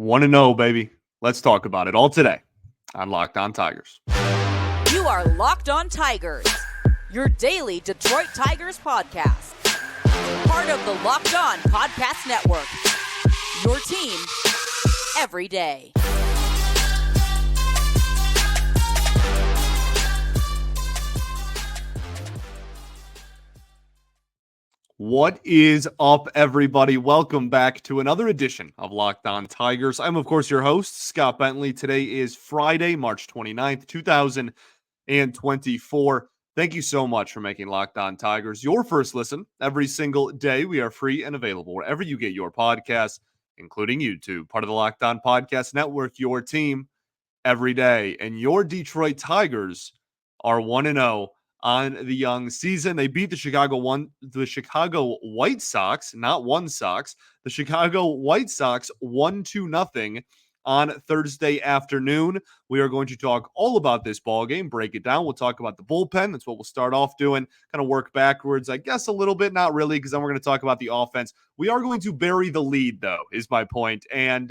1-0, baby. Let's talk about it all today on Locked On Tigers. You are Locked On Tigers, your daily Detroit Tigers podcast. Part of the Locked On Podcast Network, your team every day. What is up, everybody? Welcome back to another edition of Locked On Tigers. I'm, of course, your host, Scott Bentley. Today is Friday, March 29th, 2024. Thank you so much for making Locked On Tigers your first listen every single day. We are free and available wherever you get your podcasts, including YouTube, part of the Locked On Podcast Network, your team every day. And your Detroit Tigers are 1-0 on the young season. They beat the Chicago White Sox, not One Sox, the Chicago White Sox 1-0 on Thursday afternoon. We are going to talk all about this ball game, break it down. We'll talk about the bullpen. That's what we'll start off doing, kind of work backwards, I guess a little bit, not really, because then we're going to talk about the offense. We are going to bury the lead, though, is my point. And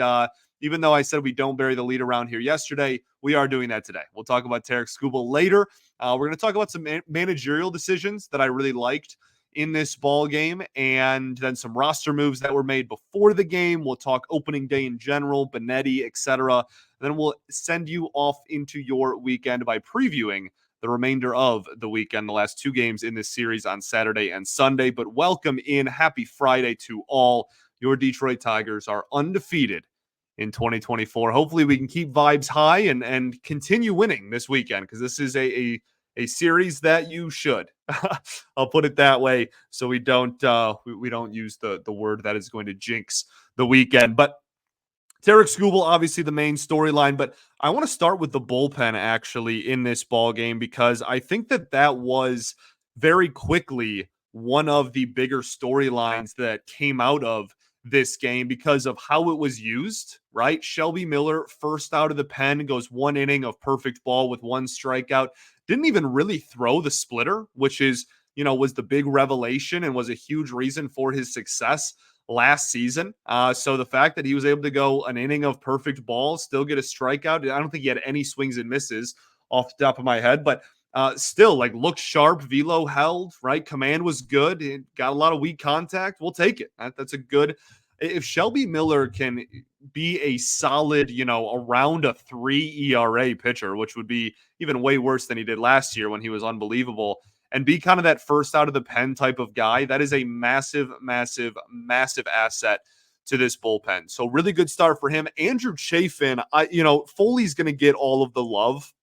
even though I said we don't bury the lead around here yesterday, we are doing that today. We'll talk about Tarik Skubal later. We're going to talk about some managerial decisions that I really liked in this ball game, and then some roster moves that were made before the game. We'll talk opening day in general, Benetti, etc. Then we'll send you off into your weekend by previewing the remainder of the weekend, the last two games in this series on Saturday and Sunday. But welcome in. Happy Friday to all. Your Detroit Tigers are undefeated in 2024. Hopefully we can keep vibes high and continue winning this weekend, because this is a series that you should. I'll put it that way, so we don't use the word that is going to jinx the weekend. But Tarik Skubal, obviously the main storyline, but I want to start with the bullpen actually in this ball game, because I think that was very quickly one of the bigger storylines that came out of this game because of how it was used, right? Shelby Miller, first out of the pen, goes one inning of perfect ball with one strikeout. Didn't even really throw the splitter, which is, was the big revelation and was a huge reason for his success last season. So the fact that he was able to go an inning of perfect ball, still get a strikeout. I don't think he had any swings and misses off the top of my head, but still, looked sharp. Velo held, right? Command was good. It got a lot of weak contact. We'll take it. That's a good. If Shelby Miller can be a solid, around a 3 ERA pitcher, which would be even way worse than he did last year when he was unbelievable, and be kind of that first out of the pen type of guy, that is a massive, massive, massive asset to this bullpen. So really good start for him. Andrew Chafin, Foley's going to get all of the love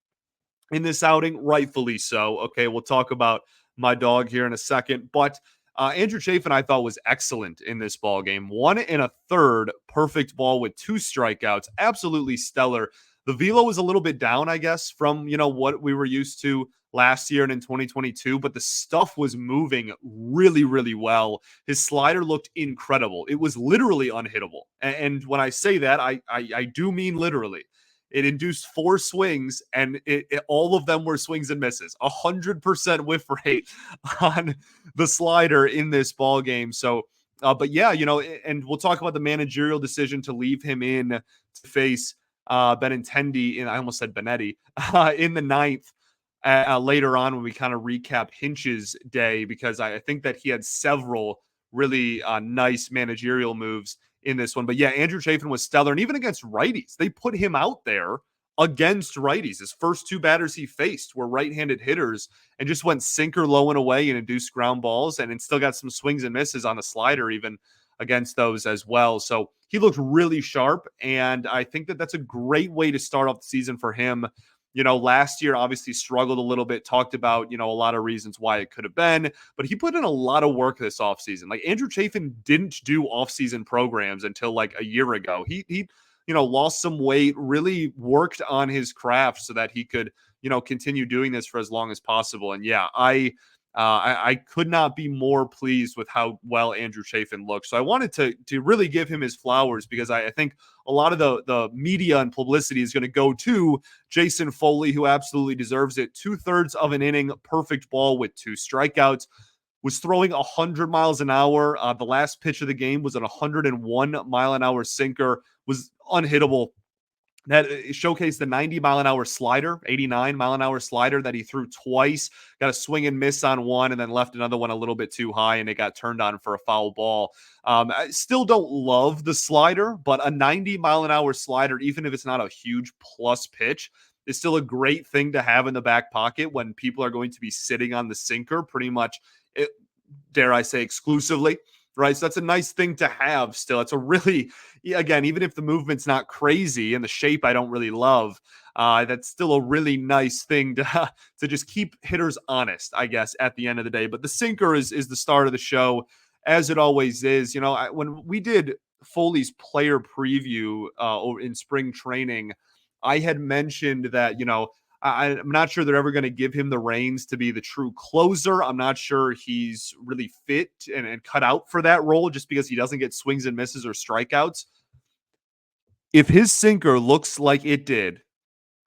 in this outing, rightfully so. Okay, we'll talk about my dog here in a second, but Andrew Chafin, I thought, was excellent in this ball game. 1 1/3 perfect ball with 2 strikeouts, absolutely stellar. The velo was a little bit down, I guess, from what we were used to last year and in 2022, but the stuff was moving really, really well. His slider looked incredible. It was literally unhittable, and when I say that, I do mean literally. It induced 4 swings, and all of them were swings and misses. 100% whiff rate on the slider in this ball game. So, but yeah, and we'll talk about the managerial decision to leave him in to face Benintendi, I almost said Benetti, in the 9th later on when we kind of recap Hinch's day, because I think that he had several really nice managerial moves in this one. But yeah, Andrew Chafin was stellar. And even against righties, they put him out there against righties. His first 2 batters he faced were right-handed hitters and just went sinker low and away and induced ground balls, and still got some swings and misses on the slider even against those as well. So he looked really sharp, and I think that that's a great way to start off the season for him. Last year obviously struggled a little bit, talked about, a lot of reasons why it could have been, but he put in a lot of work this offseason. Andrew Chafin didn't do offseason programs until a year ago. He lost some weight, really worked on his craft so that he could, continue doing this for as long as possible. And yeah, I could not be more pleased with how well Andrew Chafin looked. So I wanted to really give him his flowers, because I think a lot of the media and publicity is going to go to Jason Foley, who absolutely deserves it. 2/3 of an inning, perfect ball with 2 strikeouts. was throwing 100 miles an hour. The last pitch of the game was an 101-mile-an-hour sinker, was unhittable. That showcased the 90-mile-an-hour slider, 89-mile-an-hour slider that he threw twice, got a swing and miss on one, and then left another one a little bit too high, and it got turned on for a foul ball. I still don't love the slider, but a 90-mile-an-hour slider, even if it's not a huge plus pitch, is still a great thing to have in the back pocket when people are going to be sitting on the sinker pretty much, dare I say, exclusively. Right. So that's a nice thing to have still. It's a really, again, even if the movement's not crazy and the shape I don't really love, that's still a really nice thing to just keep hitters honest, I guess, at the end of the day. But the sinker is the start of the show, as it always is. You know, when we did Foley's player preview in spring training, I had mentioned that, you know, I'm not sure they're ever going to give him the reins to be the true closer. I'm not sure he's really fit and cut out for that role just because he doesn't get swings and misses or strikeouts. If his sinker looks like it did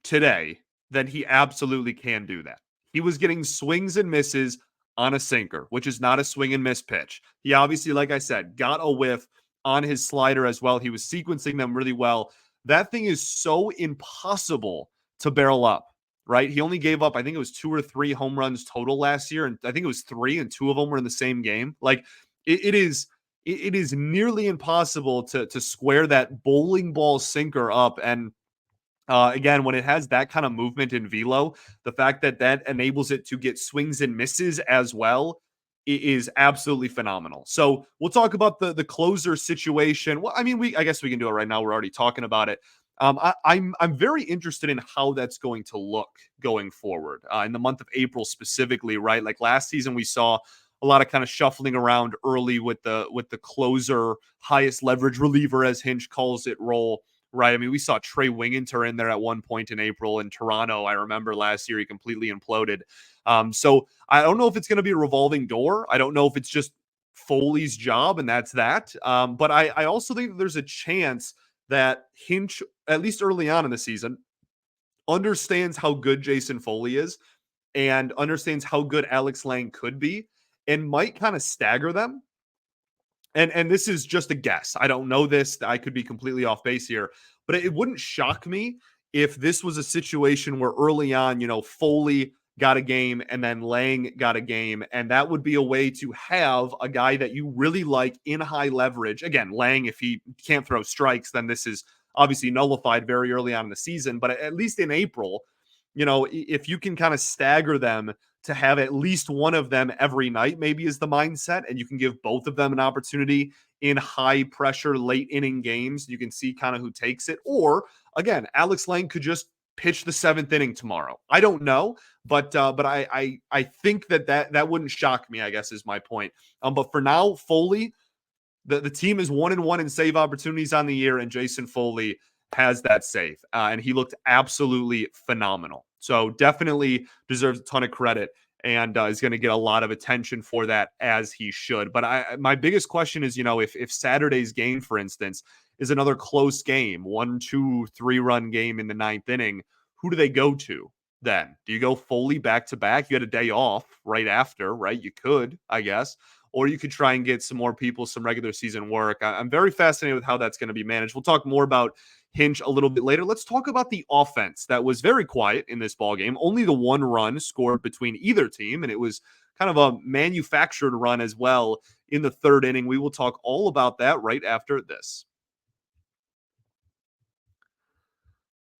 today, then he absolutely can do that. He was getting swings and misses on a sinker, which is not a swing and miss pitch. He obviously, like I said, got a whiff on his slider as well. He was sequencing them really well. That thing is so impossible to barrel up. Right? He only gave up, I think it was 2 or 3 home runs total last year. And I think it was 3, and 2 of them were in the same game. Like it is nearly impossible to square that bowling ball sinker up. And again, when it has that kind of movement in velo, the fact that enables it to get swings and misses as well is absolutely phenomenal. So we'll talk about the closer situation. Well, I mean, I guess we can do it right now. We're already talking about it. I'm very interested in how that's going to look going forward in the month of April specifically, right? Like last season, we saw a lot of kind of shuffling around early with the closer, highest leverage reliever, as Hinch calls it, role, right? I mean, we saw Trey Winginter in there at one point in April in Toronto. I remember last year he completely imploded. So I don't know if it's going to be a revolving door. I don't know if it's just Foley's job and that's that. But I also think that there's a chance that Hinch, at least early on in the season, understands how good Jason Foley is and understands how good Alex Lang could be and might kind of stagger them. And this is just a guess. I don't know this. I could be completely off base here, but it wouldn't shock me if this was a situation where early on, you know, Foley got a game and then Lang got a game. And that would be a way to have a guy that you really like in high leverage. Again, Lang, if he can't throw strikes, then this is obviously nullified very early on in the season. But at least in April, you know, if you can kind of stagger them to have at least one of them every night, maybe is the mindset, and you can give both of them an opportunity in high pressure, late inning games. You can see kind of who takes it. Or again, Alex Lang could just pitch the 7th inning tomorrow. I don't know, but I think that wouldn't shock me, I guess is my point. But for now, Foley, the team is 1-1 in save opportunities on the year, and Jason Foley has that save, and he looked absolutely phenomenal. So definitely deserves a ton of credit, and is going to get a lot of attention for that, as he should. But my biggest question is, you know, if Saturday's game, for instance, is another close game, 1, 2, 3-run game in the 9th inning, who do they go to then? Do you go Foley back to back? You had a day off right after, right? You could, I guess. Or you could try and get some more people some regular season work. I'm very fascinated with how that's going to be managed. We'll talk more about Hinch a little bit later. Let's talk about the offense that was very quiet in this ball game. Only the 1 run scored between either team, and it was kind of a manufactured run as well in the 3rd inning. We will talk all about that right after this.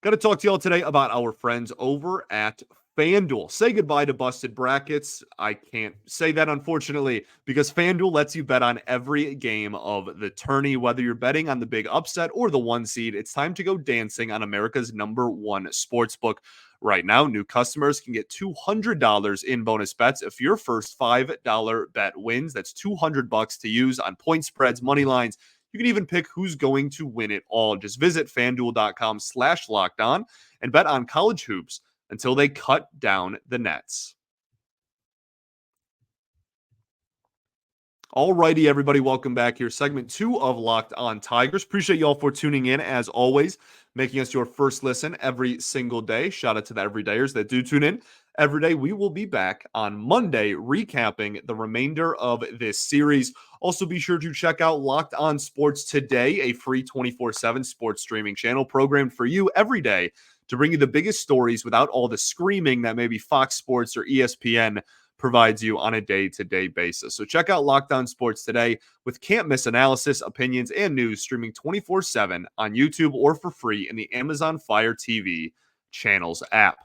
Got to talk to y'all today about our friends over at FanDuel. Say goodbye to busted brackets. I can't say that, unfortunately, because FanDuel lets you bet on every game of the tourney. Whether you're betting on the big upset or the 1 seed, it's time to go dancing on America's #1 sportsbook. Right now, new customers can get $200 in bonus bets if your first $5 bet wins. That's $200 to use on point spreads, money lines. You can even pick who's going to win it all. Just visit FanDuel.com/lockedon and bet on college hoops until they cut down the nets. Alrighty, everybody, welcome back here. Segment 2 of Locked On Tigers. Appreciate y'all for tuning in, as always, making us your first listen every single day. Shout out to the everydayers that do tune in every day. We will be back on Monday recapping the remainder of this series. Also, be sure to check out Locked On Sports Today, a free 24/7 sports streaming channel programmed for you every day to bring you the biggest stories without all the screaming that maybe Fox Sports or ESPN provides you on a day-to-day basis. So check out Locked On Sports Today with can't-miss analysis, opinions, and news streaming 24/7 on YouTube or for free in the Amazon Fire TV channels app.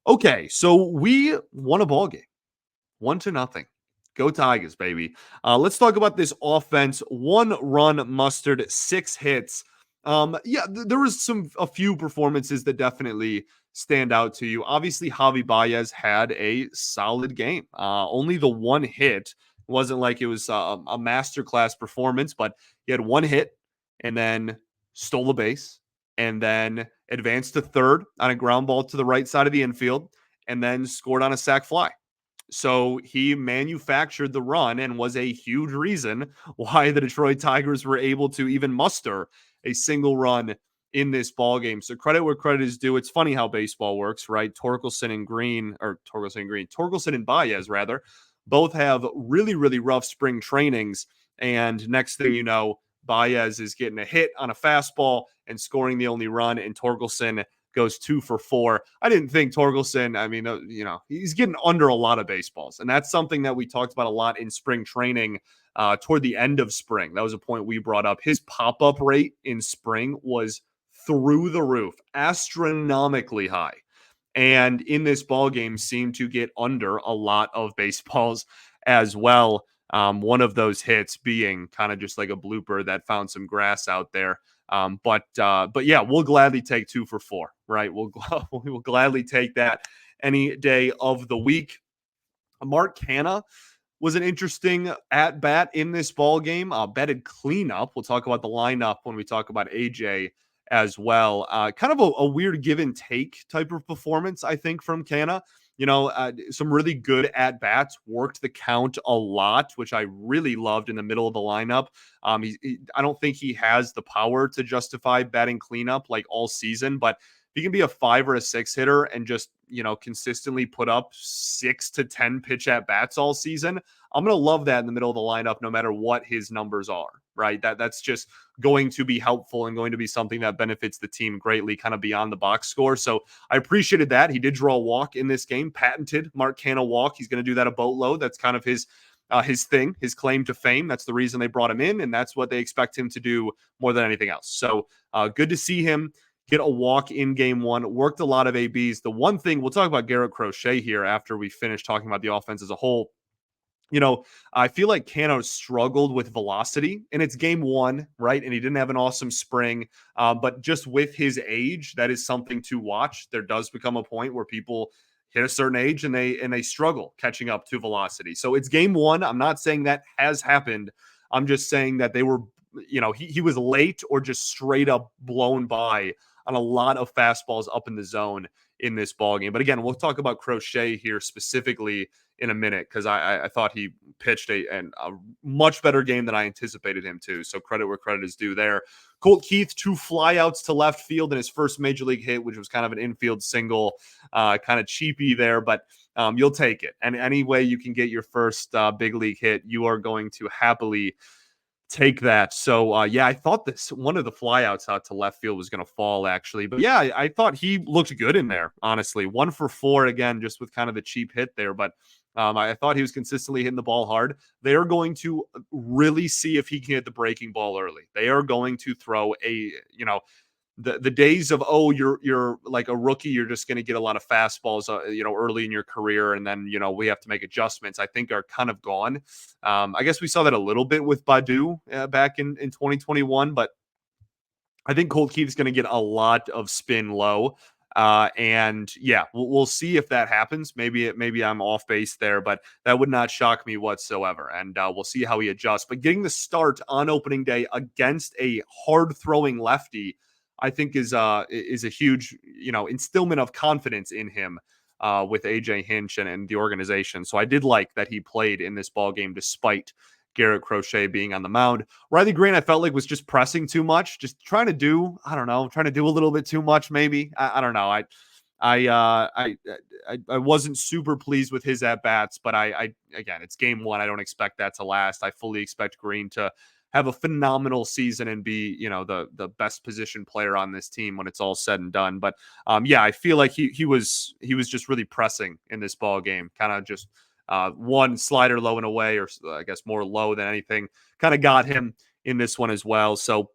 Okay, so we won a ball game, 1-0. Go Tigers, baby. Let's talk about this offense. 1 run mustered, 6 hits. There was a few performances that definitely stand out to you. Obviously, Javi Baez had a solid game. Only the 1 hit. It wasn't like it was a masterclass performance, but he had 1 hit and then stole a base and then advanced to third on a ground ball to the right side of the infield and then scored on a sac fly. So he manufactured the run and was a huge reason why the Detroit Tigers were able to even muster a single run in this ball game. So credit where credit is due. It's funny how baseball works, right? Torkelson and Baez rather, both have really, really rough spring trainings. And next thing you know, Baez is getting a hit on a fastball and scoring the only run, and Torkelson goes 2 for 4. I didn't think Torkelson, he's getting under a lot of baseballs. And that's something that we talked about a lot in spring training toward the end of spring. That was a point we brought up. His pop-up rate in spring was through the roof, astronomically high. And in this ball game seemed to get under a lot of baseballs as well. One of those hits being kind of just like a blooper that found some grass out there. But yeah, we'll gladly take 2 for 4, right? We'll gladly take that any day of the week. Mark Canha was an interesting at bat in this ball game. Betted cleanup. We'll talk about the lineup when we talk about AJ as well. Kind of a weird give and take type of performance, I think, from Canha. Some really good at bats, worked the count a lot, which I really loved in the middle of the lineup. I don't think he has the power to justify batting cleanup like all season, but if he can be a 5 or a 6 hitter and just, consistently put up 6 to 10 pitch at bats all season, I'm going to love that in the middle of the lineup, no matter what his numbers are, right? That's just going to be helpful and going to be something that benefits the team greatly, kind of beyond the box score. So I appreciated that. He did draw a walk in this game, patented Mark Canha walk. He's going to do that a boatload. That's kind of his thing, his claim to fame. That's the reason they brought him in, and that's what they expect him to do more than anything else. So good to see him get a walk in game 1, worked a lot of ABs. The one thing, we'll talk about Garrett Crochet here after we finish talking about the offense as a whole. I feel like Canha struggled with velocity, and it's game 1, right? And he didn't have an awesome spring, but just with his age, that is something to watch. There does become a point where people hit a certain age and they struggle catching up to velocity. So it's game 1. I'm not saying that has happened. I'm just saying that they were, he was late or just straight up blown by on a lot of fastballs up in the zone in this ball game. But again, we'll talk about Crochet here specifically in a minute, because I thought he pitched a much better game than I anticipated him to. So credit where credit is due there. Colt Keith, 2 flyouts to left field in his first major league hit, which was kind of an infield single, kind of cheapy there, but you'll take it. And any way you can get your first big league hit, you are going to happily take that. So I thought one of the flyouts out to left field was going to fall, actually. But yeah, I thought he looked good in there, honestly. 1 for 4 again, just with kind of the cheap hit there. But I thought he was consistently hitting the ball hard. They are going to really see if he can hit the breaking ball early. They are going to throw the days of, you're like a rookie, you're just going to get a lot of fastballs, early in your career, and then, we have to make adjustments, I think are kind of gone. I guess we saw that a little bit with Badu back in 2021, but I think Colt Keith is going to get a lot of spin low. And yeah, we'll see if that happens. Maybe I'm off base there, but that would not shock me whatsoever. And we'll see how he adjusts. But getting the start on opening day against a hard throwing lefty, I think is a huge, instillment of confidence in him with AJ Hinch and the organization. So I did like that he played in this ball game despite Garrett Crochet being on the mound. Riley Green, I felt like, was just pressing too much, just trying to do a little bit too much, maybe. I don't know. I wasn't super pleased with his at bats, but again, it's game one. I don't expect that to last. I fully expect Green to have a phenomenal season and be, the best position player on this team when it's all said and done. But yeah, I feel like he was just really pressing in this ball game, kind of just one slider low and away, or I guess more low than anything, kind of got him in this one as well. So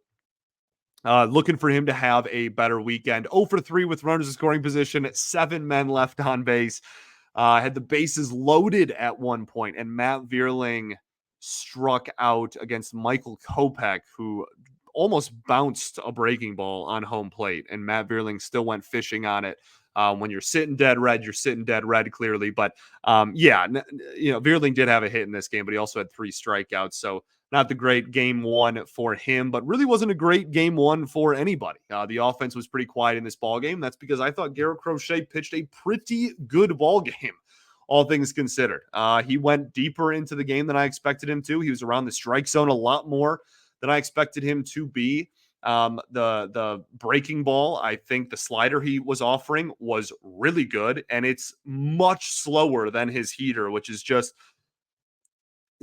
looking for him to have a better weekend. 0 for 3 with runners in scoring position, 7 men left on base. Had the bases loaded at one point, and Matt Vierling struck out against Michael Kopech, who almost bounced a breaking ball on home plate, and Matt Vierling still went fishing on it. When you're sitting dead red, you're sitting dead red, clearly. But Vierling did have a hit in this game, but he also had 3 strikeouts. So not the great game one for him, but really wasn't a great game one for anybody. The offense was pretty quiet in this ball game. That's because I thought Garrett Crochet pitched a pretty good ball game, all things considered. He went deeper into the game than I expected him to. He was around the strike zone a lot more than I expected him to be. The breaking ball, I think the slider he was offering was really good, and it's much slower than his heater, which is just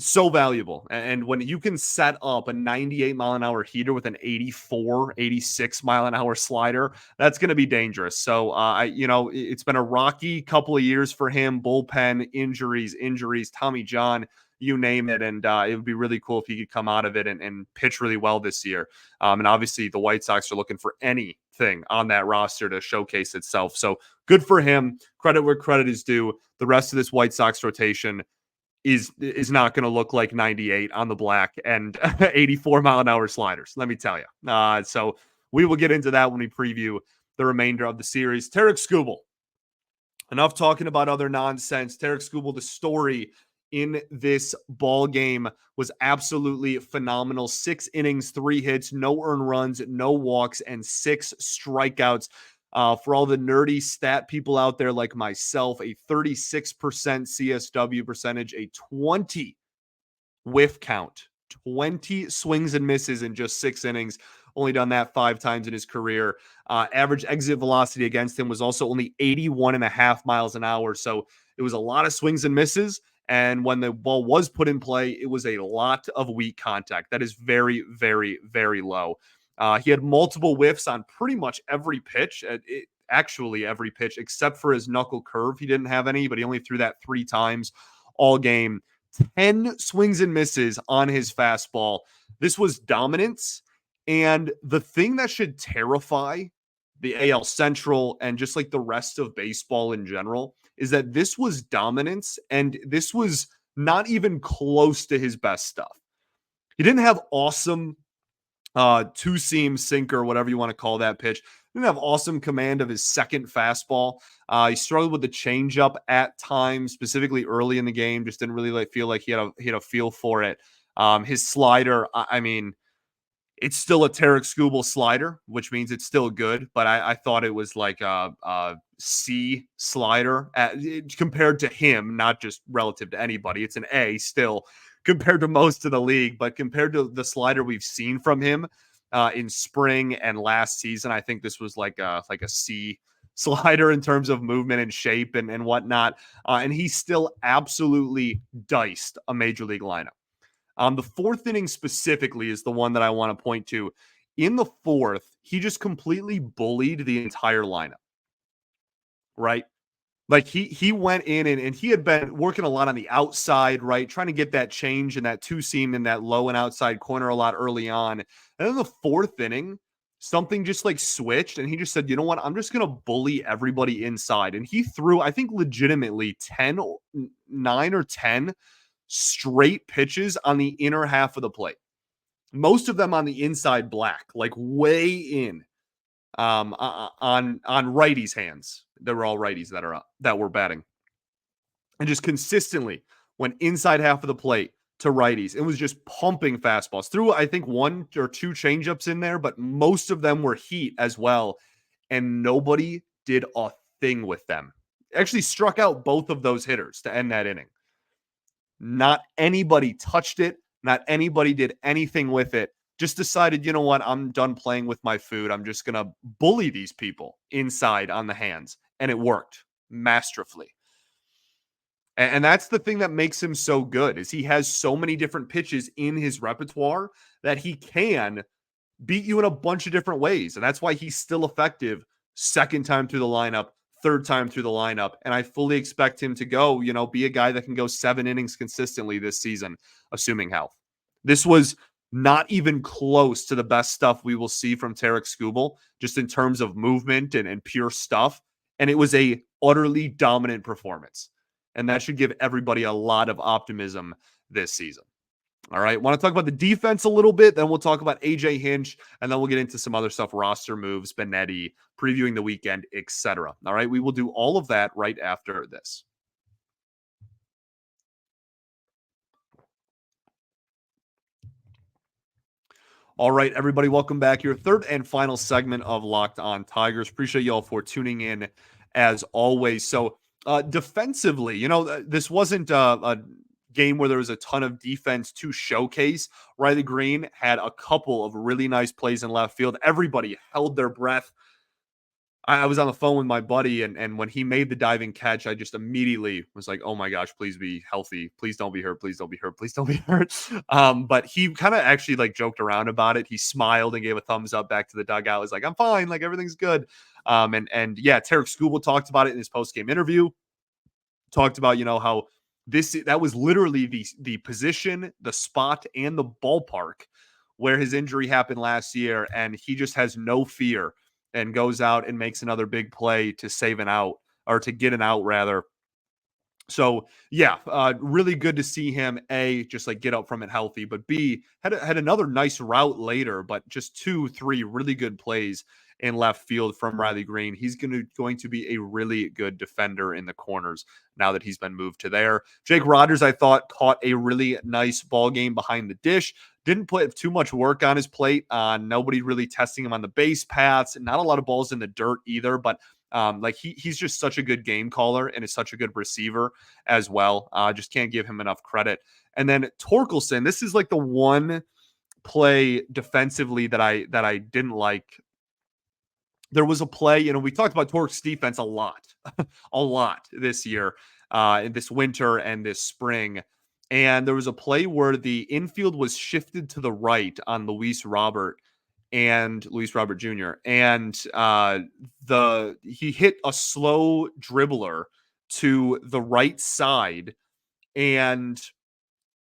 so valuable. And when you can set up a 98 mile an hour heater with an 84, 86 mile an hour slider, that's going to be dangerous. So, it's been a rocky couple of years for him. Bullpen, injuries, Tommy John, you name it. And it would be really cool if he could come out of it and pitch really well this year. And obviously the White Sox are looking for anything on that roster to showcase itself. So good for him. Credit where credit is due. The rest of this White Sox rotation is not going to look like 98 on the black and 84 mile an hour sliders, let me tell you. So we will get into that when we preview the remainder of the series. Tarik Skubal, enough talking about other nonsense. Tarik Skubal, the story in this ball game was absolutely phenomenal. 6 innings, 3 hits, no earned runs, no walks, and 6 strikeouts. For all the nerdy stat people out there like myself, a 36% CSW percentage, a 20 whiff count, 20 swings and misses in just 6 innings. Only done that 5 times in his career. Average exit velocity against him was also only 81.5 miles an hour. So it was a lot of swings and misses. And when the ball was put in play, it was a lot of weak contact. That is very, very, very low. He had multiple whiffs on pretty much every pitch, actually every pitch, except for his knuckle curve. He didn't have any, but he only threw that 3 times all game. 10 swings and misses on his fastball. This was dominance. And the thing that should terrify the AL Central and just like the rest of baseball in general is that this was dominance, and this was not even close to his best stuff. He didn't have awesome two-seam sinker, whatever you want to call that pitch. Didn't have awesome command of his second fastball. He struggled with the changeup at times, specifically early in the game. Just didn't really feel like he had a feel for it. His slider, I mean, it's still a Tarik Skubal slider, which means it's still good. But I thought it was like a C slider compared to him, not just relative to anybody. It's an A still compared to most of the league, but compared to the slider we've seen from him in spring and last season, I think this was like a C slider in terms of movement and shape and whatnot. And he still absolutely diced a major league lineup. The 4th inning specifically is the one that I want to point to. In the 4th, he just completely bullied the entire lineup, right? Like he went in and he had been working a lot on the outside, right? Trying to get that change and that 2-seam in that low and outside corner a lot early on. And then the 4th inning, something just like switched, and he just said, you know what? I'm just going to bully everybody inside. And he threw, I think legitimately 9 or 10 straight pitches on the inner half of the plate. Most of them on the inside black, like way in. On righties' hands. They were all righties that were batting. And just consistently went inside half of the plate to righties. It was just pumping fastballs. Threw, I think, 1 or 2 changeups in there, but most of them were heat as well. And nobody did a thing with them. Actually struck out both of those hitters to end that inning. Not anybody touched it. Not anybody did anything with it. Just decided, you know what, I'm done playing with my food. I'm just going to bully these people inside on the hands. and it worked masterfully. And that's the thing that makes him so good is he has so many different pitches in his repertoire that he can beat you in a bunch of different ways. And that's why he's still effective second time through the lineup, third time through the lineup. And I fully expect him to go, be a guy that can go 7 innings consistently this season, assuming health. This was not even close to the best stuff we will see from Tarik Skubal, just in terms of movement and pure stuff. And it was a utterly dominant performance. And that should give everybody a lot of optimism this season. All right. Want to talk about the defense a little bit? Then we'll talk about AJ Hinch, and then we'll get into some other stuff, roster moves, Benetti, previewing the weekend, etc. All right. We will do all of that right after this. All right, everybody, welcome back. Your third and final segment of Locked On Tigers. Appreciate you all for tuning in as always. So defensively, this wasn't a game where there was a ton of defense to showcase. Riley Green had a couple of really nice plays in left field. Everybody held their breath. I was on the phone with my buddy, and when he made the diving catch, I just immediately was like, oh my gosh, please be healthy. Please don't be hurt. Please don't be hurt. Please don't be hurt. But he kind of actually joked around about it. He smiled and gave a thumbs up back to the dugout. He was like, I'm fine. Everything's good. And yeah, Tarik Skubal talked about it in his post-game interview. Talked about, how that was literally the position, the spot, and the ballpark where his injury happened last year. And he just has no fear and goes out and makes another big play to save an out, or to get an out rather. So yeah, really good to see him, A, just get up from it healthy, but B, had another nice route later, but just 2-3 really good plays in left field from Riley Green. He's going to be a really good defender in the corners now that he's been moved to there. Jake Rogers, I thought, caught a really nice ball game behind the dish. Didn't put too much work on his plate. Nobody really testing him on the base paths. Not a lot of balls in the dirt either, but he's just such a good game caller and is such a good receiver as well. Just can't give him enough credit. And then Torkelson, this is the one play defensively that I didn't like. There was a play, we talked about Torque's defense a lot this year, this winter and this spring. And there was a play where the infield was shifted to the right on Luis Robert Jr. And he hit a slow dribbler to the right side, and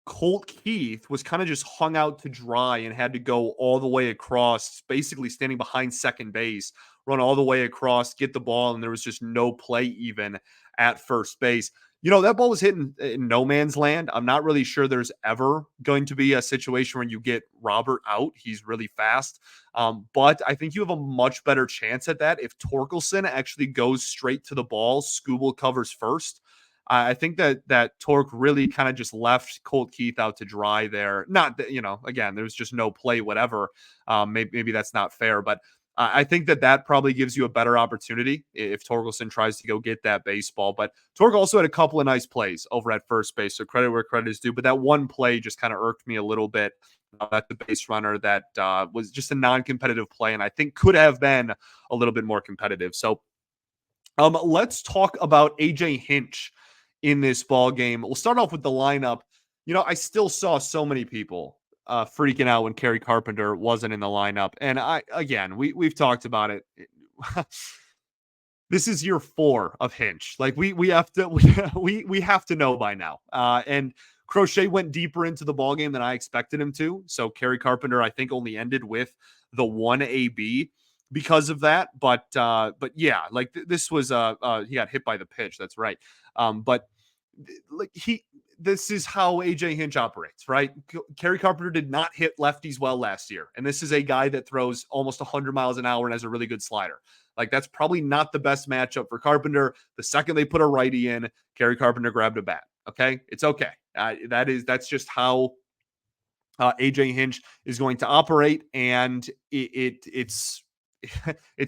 Colt Keith was kind of just hung out to dry and had to go all the way across, basically standing behind second base, run all the way across, get the ball, and there was just no play even at first base. That ball was hitting in no man's land. I'm not really sure there's ever going to be a situation where you get Robert out. He's really fast. But I think you have a much better chance at that if Torkelson actually goes straight to the ball. Skubal covers first. I think that Torque really kind of just left Colt Keith out to dry there. Not that, again, there's just no play, whatever. Maybe that's not fair, but I think that probably gives you a better opportunity if Torkelson tries to go get that baseball. But Torque also had a couple of nice plays over at first base, so credit where credit is due. But that one play just kind of irked me a little bit. At the base runner that was just a non-competitive play, and I think could have been a little bit more competitive. So let's talk about AJ Hinch in this ball game. We'll start off with the lineup. I still saw so many people freaking out when Kerry Carpenter wasn't in the lineup. And we've talked about it. This is year 4 of Hinch. We have to we have to know by now. And Crochet went deeper into the ball game than I expected him to. So Kerry Carpenter, I think, only ended with the 1 AB because of that. But yeah, this was he got hit by the pitch. That's right. But this is how AJ Hinch operates, right? Kerry Carpenter did not hit lefties well last year. And this is a guy that throws almost 100 miles an hour and has a really good slider. That's probably not the best matchup for Carpenter. The second they put a righty in, Kerry Carpenter grabbed a bat. Okay. It's okay. That's just how AJ Hinch is going to operate. And it's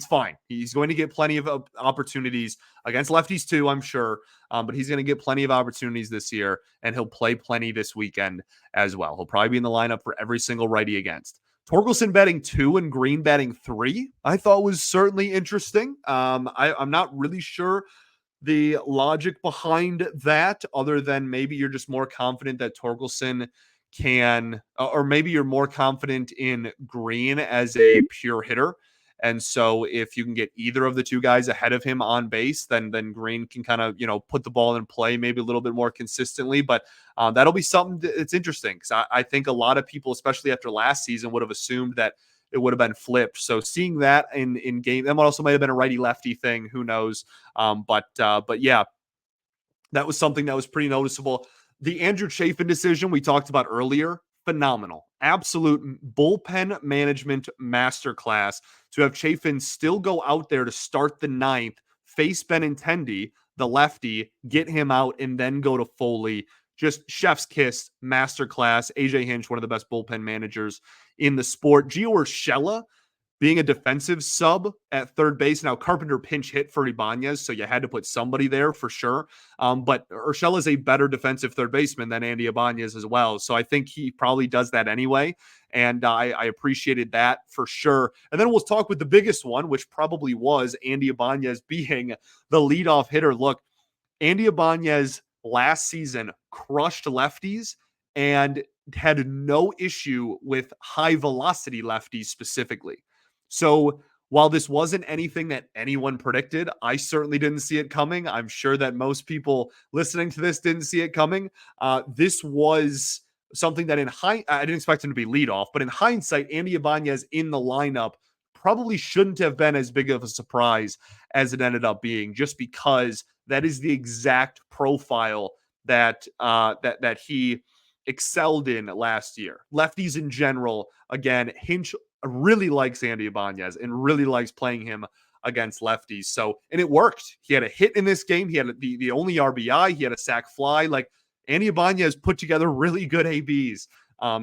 fine. He's going to get plenty of opportunities against lefties too, I'm sure. But he's going to get plenty of opportunities this year, and he'll play plenty this weekend as well. He'll probably be in the lineup for every single righty against. Torkelson batting 2 and Green batting 3, I thought was certainly interesting. I'm not really sure the logic behind that, other than maybe you're just more confident that Torkelson can, or maybe you're more confident in Green as a pure hitter. And so if you can get either of the two guys ahead of him on base, then Green can kind of, put the ball in play maybe a little bit more consistently. But that'll be something that's interesting, because I think a lot of people, especially after last season, would have assumed that it would have been flipped. So seeing that in game, that also might have been a righty lefty thing. Who knows? But yeah, that was something that was pretty noticeable. The Andrew Chafin decision we talked about earlier, phenomenal. Absolute bullpen management masterclass to have Chafin still go out there to start the ninth, face Benintendi, the lefty, get him out, and then go to Foley. Just chef's kiss, masterclass. AJ Hinch, one of the best bullpen managers in the sport. Gio Urshela being a defensive sub at third base. Now, Carpenter pinch hit for Ibanez, so you had to put somebody there for sure. But Urshela is a better defensive third baseman than Andy Ibanez as well. So I think he probably does that anyway. And I appreciated that for sure. And then we'll talk with the biggest one, which probably was Andy Ibanez being the leadoff hitter. Look, Andy Ibanez last season crushed lefties and had no issue with high velocity lefties specifically. So while this wasn't anything that anyone predicted, I certainly didn't see it coming. I'm sure that most people listening to this didn't see it coming. This was something that I didn't expect him to be leadoff, but in hindsight, Andy Ibanez in the lineup probably shouldn't have been as big of a surprise as it ended up being, just because that is the exact profile that he excelled in last year. Lefties in general, again, Hinch really likes Andy Ibanez and really likes playing him against lefties. So, and it worked. He had a hit in this game. He had the only RBI. He had a sac fly. Like, Andy Ibanez put together really good ABs.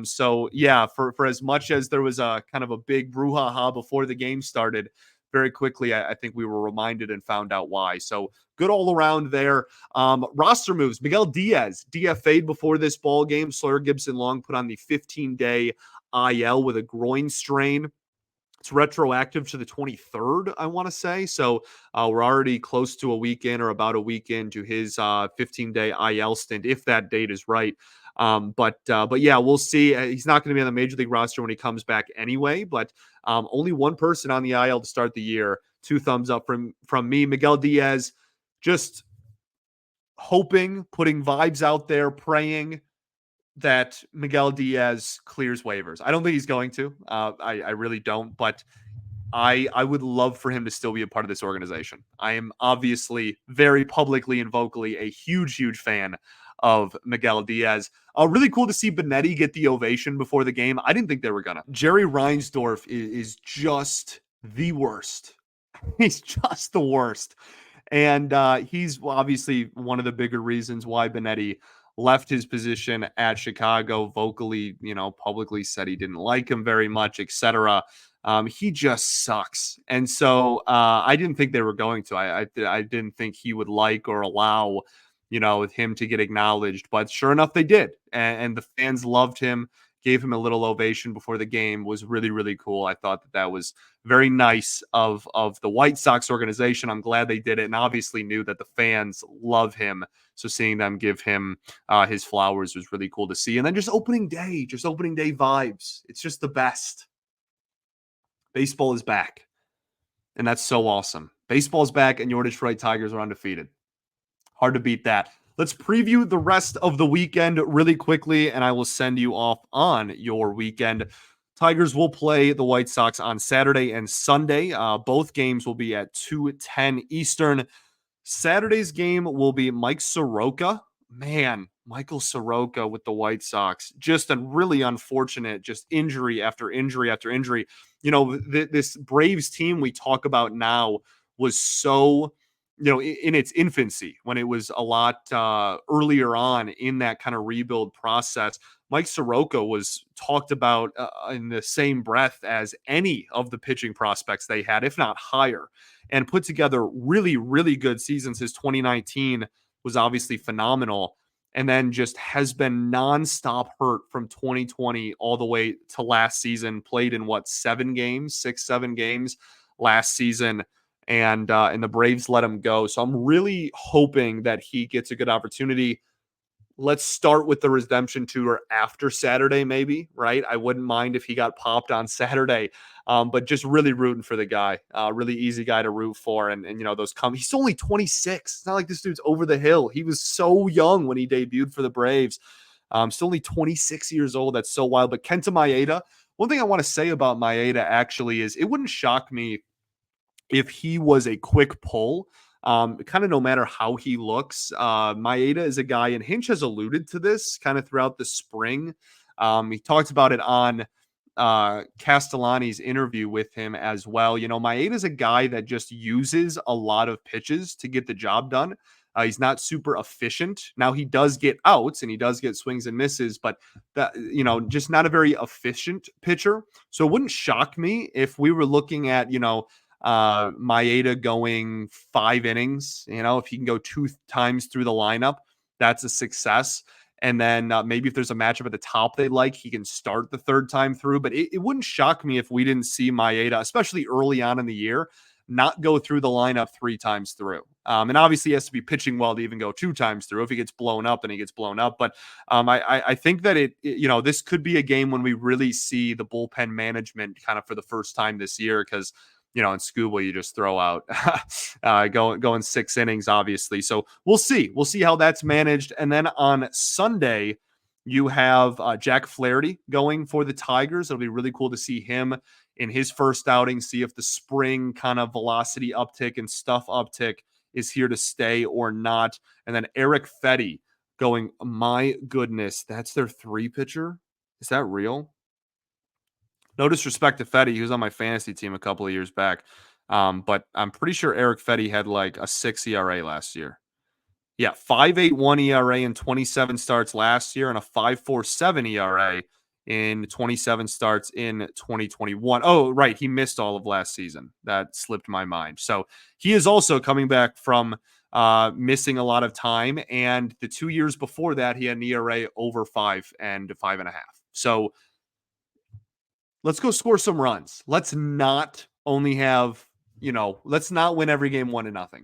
So yeah, for as much as there was a kind of a big brouhaha before the game started, very quickly, I think we were reminded and found out why. So good all around there. Roster moves. Miguel Diaz DFA'd before this ball game. Sawyer Gibson-Long put on the 15-day IL with a groin strain. It's retroactive to the 23rd, I want to say. So we're already close to a week in, or about a week into his 15-day IL stint, if that date is right. But yeah, we'll see. He's not going to be on the major league roster when he comes back anyway. But only one person on the IL to start the year. 2 thumbs up from me. Miguel Diaz, just hoping, putting vibes out there, praying that Miguel Diaz clears waivers. I don't think he's going to. I really don't. But I would love for him to still be a part of this organization. I am obviously very publicly and vocally a huge, huge fan of Miguel Diaz. Really cool to see Benetti get the ovation before the game. I didn't think they were gonna. Jerry Reinsdorf is just the worst. He's just the worst. And he's obviously one of the bigger reasons why Benetti left his position at Chicago. Vocally, publicly said he didn't like him very much, etc. He just sucks. And so I didn't think they were going to. I didn't think he would like or allow, him to get acknowledged. But sure enough, they did. And the fans loved him, gave him a little ovation before the game. Was really, really cool. I thought that was very nice of the White Sox organization. I'm glad they did it, and obviously knew that the fans love him. So seeing them give him his flowers was really cool to see. And then just opening day vibes. It's just the best. Baseball is back. And that's so awesome. Baseball's back, and your Detroit Tigers are undefeated. Hard to beat that. Let's preview the rest of the weekend really quickly, and I will send you off on your weekend. Tigers will play the White Sox on Saturday and Sunday. Both games will be at 2:10 Eastern. Saturday's game will be Mike Soroka. Man, Michael Soroka with the White Sox. Just a really unfortunate, just injury after injury after injury. This Braves team we talk about now was so, in its infancy, when it was a lot earlier on in that kind of rebuild process. Mike Soroka was talked about in the same breath as any of the pitching prospects they had, if not higher, and put together really, really good seasons. His 2019 was obviously phenomenal. and then just has been nonstop hurt from 2020 all the way to last season. Played in 7 games last season, and the Braves let him go. So I'm really hoping that he gets a good opportunity. Let's start with the redemption tour after Saturday, maybe, right? I wouldn't mind if he got popped on Saturday, but just really rooting for the guy. Really easy guy to root for. And he's only 26. It's not like this dude's over the hill. He was so young when he debuted for the Braves. Still only 26 years old. That's so wild. But Kenta Maeda, one thing I want to say about Maeda actually is it wouldn't shock me if he was a quick pull. Kind of no matter how he looks. Maeda is a guy, and Hinch has alluded to this kind of throughout the spring. He talked about it on Castellani's interview with him as well. Maeda is a guy that just uses a lot of pitches to get the job done. He's not super efficient. Now he does get outs and he does get swings and misses, but that, just not a very efficient pitcher. So it wouldn't shock me if we were looking at, Maeda going 5 innings. If he can go 2 times through the lineup, that's a success. And then maybe if there's a matchup at the top they like, he can start the 3rd time through. But it wouldn't shock me if we didn't see Maeda, especially early on in the year, not go through the lineup 3 times through. And obviously he has to be pitching well to even go 2 times through. If he gets blown up, then he gets blown up. But I think that this could be a game when we really see the bullpen management kind of for the first time this year, because in Skubal, you just throw out going 6 innings, obviously. So we'll see. We'll see how that's managed. And then on Sunday, you have Jack Flaherty going for the Tigers. It'll be really cool to see him in his first outing, see if the spring kind of velocity uptick and stuff uptick is here to stay or not. And then Eric Fetty going, my goodness, that's their 3 pitcher? Is that real? No disrespect to Fetty. He was on my fantasy team a couple of years back. But I'm pretty sure Eric Fetty had like a 6 ERA last year. Yeah, 5.81 ERA in 27 starts last year and a 5.47 ERA in 27 starts in 2021. Oh, right. He missed all of last season. That slipped my mind. So he is also coming back from missing a lot of time. And the 2 years before that, he had an ERA over 5 and 5.5. So let's go score some runs. Let's not only have, let's not win every game 1-0.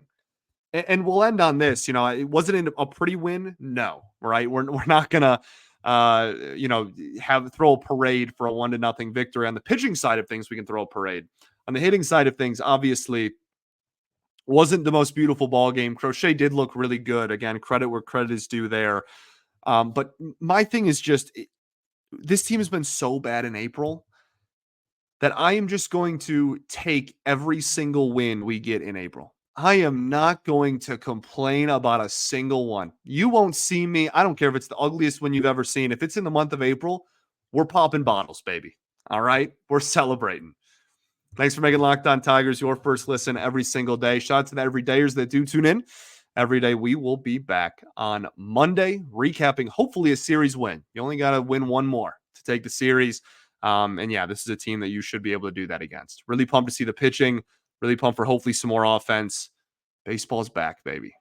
And we'll end on this. It wasn't a pretty win. No, right? We're not gonna, throw a parade for a 1-0 victory. On the pitching side of things, we can throw a parade. On the hitting side of things, obviously, wasn't the most beautiful ball game. Crochet did look really good. Again, credit where credit is due there. But my thing is just, this team has been so bad in April that I am just going to take every single win we get in April. I am not going to complain about a single one. You won't see me. I don't care if it's the ugliest one you've ever seen. If it's in the month of April, we're popping bottles, baby. All right? We're celebrating. Thanks for making Locked On Tigers your first listen every single day. Shout out to the everydayers that do tune in every day. We will be back on Monday, recapping hopefully a series win. You only got to win one more to take the series. And yeah, this is a team that you should be able to do that against. Really pumped to see the pitching. Really pumped for hopefully some more offense. Baseball's back, baby.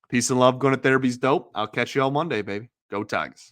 Peace and love. Going to therapy's dope. I'll catch you all Monday, baby. Go Tigers.